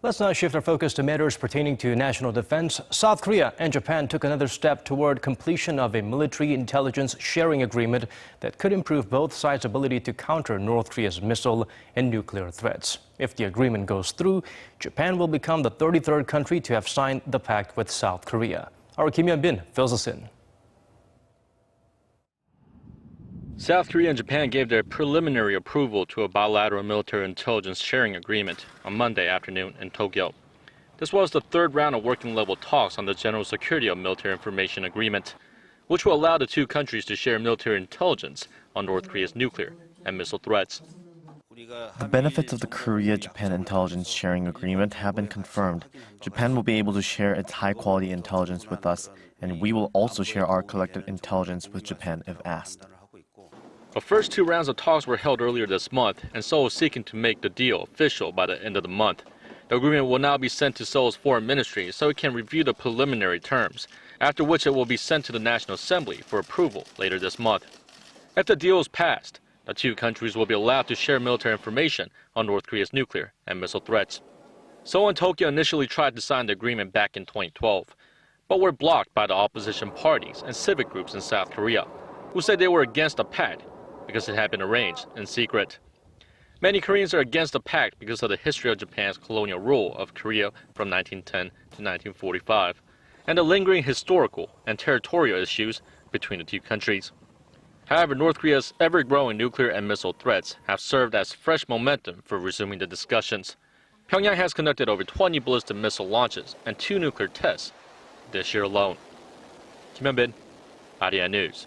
Let's now shift our focus to matters pertaining to national defense. South Korea and Japan took another step toward completion of a military intelligence sharing agreement that could improve both sides' ability to counter North Korea's missile and nuclear threats. If the agreement goes through, Japan will become the 33rd country to have signed the pact with South Korea. Our Kim Hyun-bin fills us in. South Korea and Japan gave their preliminary approval to a bilateral military intelligence sharing agreement on Monday afternoon in Tokyo. This was the third round of working-level talks on the General Security of Military Information Agreement, which will allow the two countries to share military intelligence on North Korea's nuclear and missile threats. The benefits of the Korea-Japan intelligence sharing agreement have been confirmed. Japan will be able to share its high-quality intelligence with us, and we will also share our collective intelligence with Japan if asked. The first two rounds of talks were held earlier this month, and Seoul is seeking to make the deal official by the end of the month. The agreement will now be sent to Seoul's foreign ministry so it can review the preliminary terms, after which it will be sent to the National Assembly for approval later this month. If the deal is passed, the two countries will be allowed to share military information on North Korea's nuclear and missile threats. Seoul and Tokyo initially tried to sign the agreement back in 2012, but were blocked by the opposition parties and civic groups in South Korea, who said they were against the pact because it had been arranged in secret. Many Koreans are against the pact because of the history of Japan's colonial rule of Korea from 1910 to 1945, and the lingering historical and territorial issues between the two countries. However, North Korea's ever-growing nuclear and missile threats have served as fresh momentum for resuming the discussions. Pyongyang has conducted over 20 ballistic missile launches and 2 nuclear tests this year alone. Kim Hyun-bin, Arirang News.